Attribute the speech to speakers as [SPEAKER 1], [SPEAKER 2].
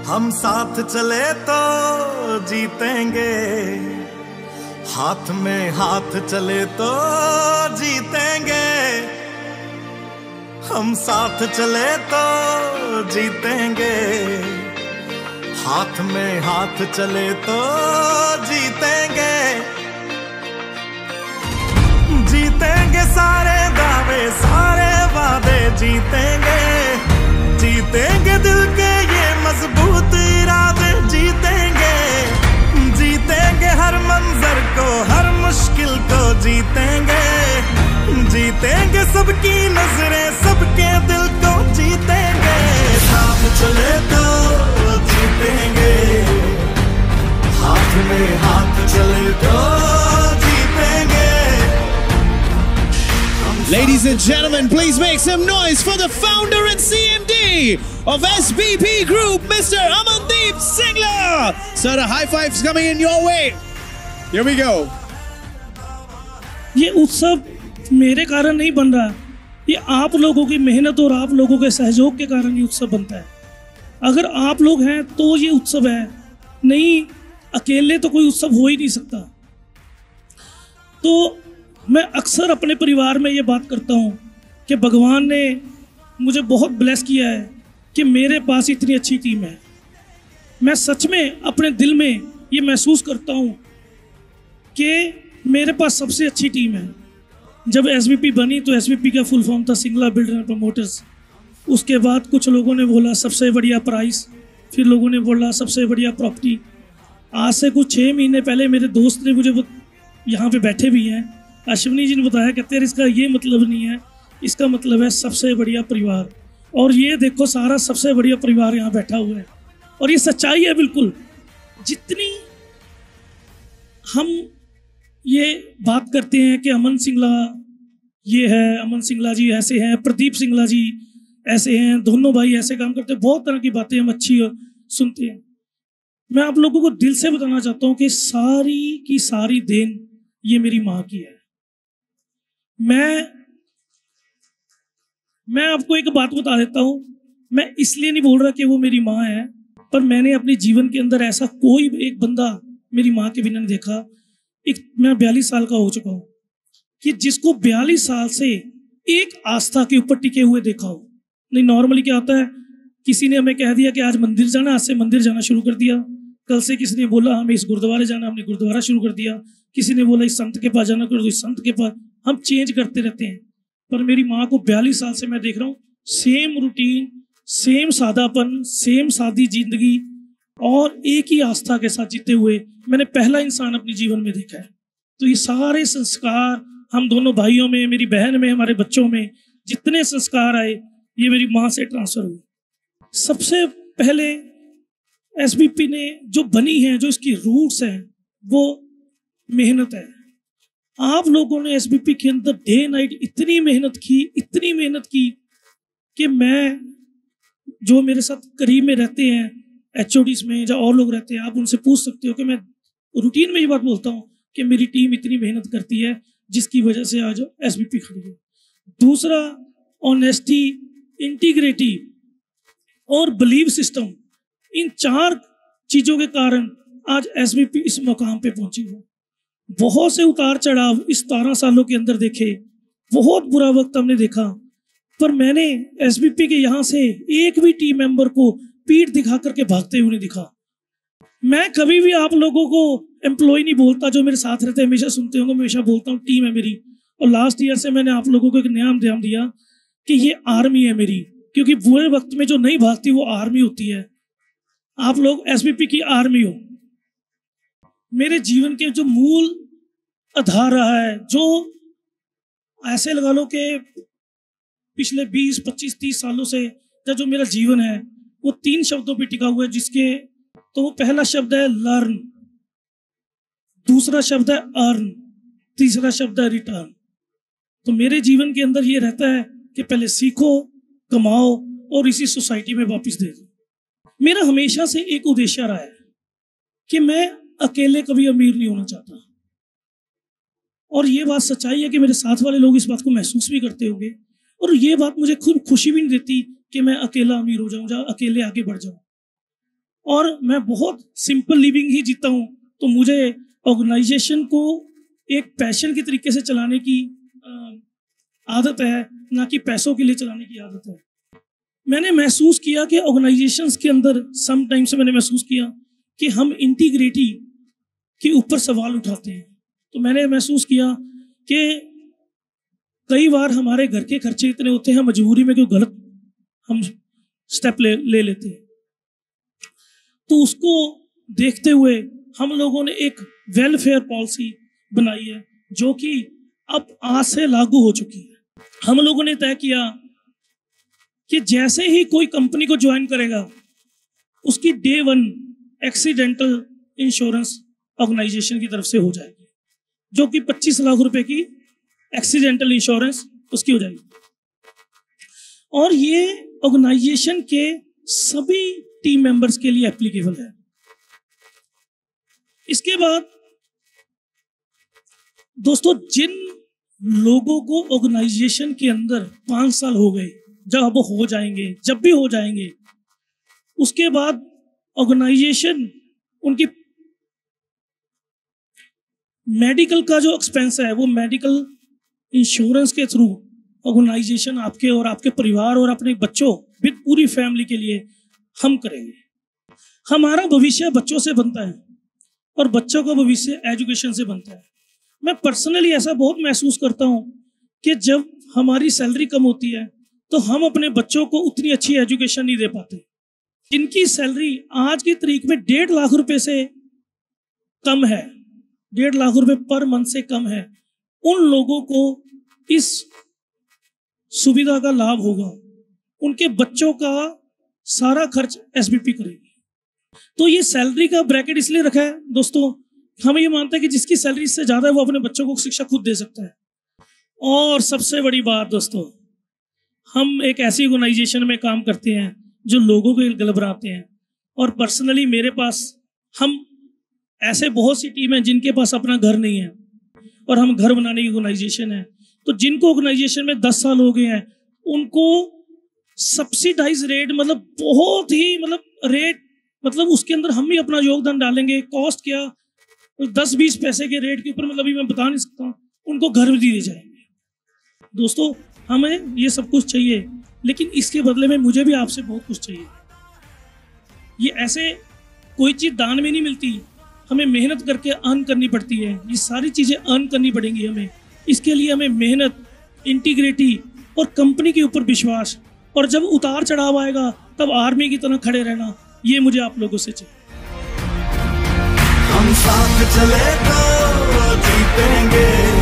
[SPEAKER 1] हम साथ चले तो जीतेंगे, हाथ में हाथ चले तो जीतेंगे। हम साथ चले तो जीतेंगे, हाथ में हाथ चले तो जीतेंगे। जीतेंगे सारे दावे सारे वादे जीतेंगे, जीतेंगे दिल के ये मजबूत इरादे जीतेंगे। जीतेंगे हर मंजर को हर मुश्किल को जीतेंगे, जीतेंगे सबकी नजरें सबके दिल को जीतेंगे। साथ चले तो जीतेंगे, हाथ में हाथ चले तो जीतेंगे।
[SPEAKER 2] Ladies and gentlemen, please make some noise for the founder and CMD of SBP Group, Mr. Amandeep Singla. Sir, a high five's coming in your way. Here we go.
[SPEAKER 3] ये उत्सव मेरे कारण नहीं बन रहा, ये आप लोगों की मेहनत और आप लोगों के सहयोग के कारण ये उत्सव बनता है। अगर आप लोग हैं तो ये उत्सव है, नहीं अकेले तो कोई उत्सव हो ही नहीं सकता। तो मैं अक्सर अपने परिवार में ये बात करता हूँ कि भगवान ने मुझे बहुत ब्लेस किया है कि मेरे पास इतनी अच्छी टीम है। मैं सच में अपने दिल में ये महसूस करता हूँ कि मेरे पास सबसे अच्छी टीम है। जब एसबीपी बनी तो एसबीपी का फुल फॉर्म था सिंगला बिल्डर एंड प्रमोटर्स। उसके बाद कुछ लोगों ने बोला सबसे बढ़िया प्राइस, फिर लोगों ने बोला सबसे बढ़िया प्रॉपर्टी। आज से कुछ 6 महीने पहले मेरे दोस्त ने मुझे यहाँ पे बैठे भी हैं, अश्विनी जी ने बताया, कहते हैं इसका ये मतलब नहीं है, इसका मतलब है सबसे बढ़िया परिवार। और ये देखो सारा सबसे बढ़िया परिवार यहाँ बैठा हुआ है और ये सच्चाई है बिल्कुल। जितनी हम ये बात करते हैं कि अमन सिंगला ये है, अमन सिंगला जी ऐसे हैं, प्रदीप सिंगला जी ऐसे हैं, दोनों भाई ऐसे काम करते हैं, बहुत तरह की बातें हम अच्छी सुनते हैं। मैं आप लोगों को दिल से बताना चाहता हूँ कि सारी की सारी देन ये मेरी माँ की है। मैं आपको एक बात बता देता हूँ, मैं इसलिए नहीं बोल रहा कि वो मेरी माँ है, पर मैंने अपने जीवन के अंदर ऐसा कोई एक बंदा मेरी माँ के बिना नहीं देखा। मैं 42 साल का हो चुका हूँ कि जिसको 42 साल से एक आस्था के ऊपर टिके हुए देखा हो। नहीं नॉर्मली क्या होता है, किसी ने हमें कह दिया कि आज मंदिर जाना, आज से मंदिर जाना शुरू कर दिया। कल से किसी ने बोला हमें इस गुरुद्वारे जाना, हमने गुरुद्वारा शुरू कर दिया। किसी ने बोला इस संत के पास जाना, कर दो इस संत के पास। हम चेंज करते रहते हैं। पर मेरी माँ को 42 साल से मैं देख रहा हूँ, सेम रूटीन, सेम सादापन, सेम सादी जिंदगी और एक ही आस्था के साथ जीते हुए मैंने पहला इंसान अपने जीवन में देखा है। तो ये सारे संस्कार हम दोनों भाइयों में, मेरी बहन में, हमारे बच्चों में जितने संस्कार आए ये मेरी माँ से ट्रांसफर हुए। सबसे पहले एसबीपी ने जो बनी है, जो इसकी रूट्स हैं, वो मेहनत है। आप लोगों ने एसबीपी के अंदर डे नाइट इतनी मेहनत की कि मैं, जो मेरे साथ करीब में रहते हैं एचओडीज में या और लोग रहते हैं, आप उनसे पूछ सकते हो कि मैं रूटीन में ये बात बोलता हूँ कि मेरी टीम इतनी मेहनत करती है जिसकी वजह से आज एसबीपी खड़ी है। दूसरा, ऑनेस्टी, इंटीग्रिटी और बिलीव सिस्टम, इन 4 चीजों के कारण आज एसबीपी इस मुकाम पे पहुंची है। बहुत से उतार चढ़ाव इस 12 सालों के अंदर देखे, बहुत बुरा वक्त हमने देखा, पर मैंने एसबीपी के यहाँ से एक भी टीम मेंबर को पीठ दिखा करके भागते हुए नहीं दिखा। मैं कभी भी आप लोगों को एम्प्लॉय नहीं बोलता, जो मेरे साथ रहते हैं हमेशा सुनते होंगे, हमेशा बोलता हूँ टीम है मेरी। और लास्ट ईयर से मैंने आप लोगों को एक नया ध्यान दिया कि ये आर्मी है मेरी, क्योंकि बुरे वक्त में जो नहीं भागती वो आर्मी होती है। आप लोग एसबीपी की आर्मी हो। मेरे जीवन के जो मूल आधार रहा है, जो ऐसे लगा लो कि पिछले 20, 25, 30 सालों से जो मेरा जीवन है वो 3 शब्दों पे टिका हुआ है, जिसके तो पहला शब्द है लर्न, दूसरा शब्द है अर्न, तीसरा शब्द है रिटर्न। तो मेरे जीवन के अंदर ये रहता है कि पहले सीखो, कमाओ और इसी सोसाइटी में वापस दे दो। मेरा हमेशा से एक उद्देश्य रहा है कि मैं अकेले कभी अमीर नहीं होना चाहता। और ये बात सच्चाई है कि मेरे साथ वाले लोग इस बात को महसूस भी करते होंगे। और ये बात मुझे खुद खुशी भी नहीं देती कि मैं अकेला अमीर हो जाऊं या अकेले आगे बढ़ जाऊं। और मैं बहुत सिंपल लिविंग ही जीता हूँ। तो मुझे ऑर्गेनाइजेशन को एक पैशन के तरीके से चलाने की आदत है, ना कि पैसों के लिए चलाने की आदत है। मैंने महसूस किया कि ऑर्गेनाइजेशंस के अंदर समटाइम से मैंने महसूस किया कि हम इंटीग्रिटी के ऊपर सवाल उठाते हैं। तो मैंने महसूस किया कि कई बार हमारे घर के खर्चे इतने होते हैं, मजबूरी में क्यों गलत हम स्टेप ले लेते हैं। तो उसको देखते हुए हम लोगों ने एक वेलफेयर पॉलिसी बनाई है जो कि अब आज से लागू हो चुकी है। हम लोगों ने तय किया कि जैसे ही कोई कंपनी को ज्वाइन करेगा उसकी डे 1 एक्सीडेंटल इंश्योरेंस ऑर्गेनाइजेशन की तरफ से हो जाएगी, जो कि 25 लाख रुपए की एक्सीडेंटल इंश्योरेंस उसकी हो जाएगी। और ये ऑर्गेनाइजेशन के सभी टीम मेंबर्स के लिए एप्लीकेबल है। इसके बाद दोस्तों, जिन लोगों को ऑर्गेनाइजेशन के अंदर 5 साल हो गए, जब भी हो जाएंगे, उसके बाद ऑर्गेनाइजेशन उनकी मेडिकल का जो एक्सपेंस है वो मेडिकल इंश्योरेंस के थ्रू ऑर्गेनाइजेशन आपके और आपके परिवार और अपने बच्चों विद पूरी फैमिली के लिए हम करेंगे। हमारा भविष्य बच्चों से बनता है और बच्चों का भविष्य एजुकेशन से बनता है। मैं पर्सनली ऐसा बहुत महसूस करता हूं कि जब हमारी सैलरी कम होती है तो हम अपने बच्चों को उतनी अच्छी एजुकेशन नहीं दे पाते। जिनकी सैलरी आज की तारीख में 1.5 लाख रुपए से कम है, 1.5 लाख रुपए पर मंथ से कम है, उन लोगों को इस सुविधा का लाभ होगा। उनके बच्चों का सारा खर्च एसबीपी करेगी। तो ये सैलरी का ब्रैकेट इसलिए रखा है दोस्तों, हम ये मानते हैं कि जिसकी सैलरी इससे ज्यादा है वो अपने बच्चों को शिक्षा खुद दे सकता है। और सबसे बड़ी बात दोस्तों, हम एक ऐसी ऑर्गेनाइजेशन में काम करते हैं जो लोगों को गल बनाते हैं। और पर्सनली मेरे पास हम ऐसे बहुत सी टीम है जिनके पास अपना घर नहीं है और हम घर बनाने की ऑर्गेनाइजेशन है। तो जिनको ऑर्गेनाइजेशन में 10 साल हो गए हैं उनको सब्सिडाइज रेट, मतलब बहुत ही रेट, उसके अंदर हम भी अपना योगदान डालेंगे। कॉस्ट क्या 10-20 पैसे के रेट के ऊपर, अभी मैं बता नहीं सकता, उनको घर भी दिए जाएंगे। दोस्तों, हमें ये सब कुछ चाहिए, लेकिन इसके बदले में मुझे भी आपसे बहुत कुछ चाहिए। ये ऐसे कोई चीज दान में नहीं मिलती, हमें मेहनत करके अर्न करनी पड़ती है। ये सारी चीजें अर्न करनी पड़ेंगी हमें। इसके लिए हमें मेहनत, इंटीग्रिटी और कंपनी के ऊपर विश्वास, और जब उतार चढ़ाव आएगा तब आर्मी की तरह खड़े रहना, ये मुझे आप लोगों से चाहिए।
[SPEAKER 1] हम साथ चले तो जीतेंगे।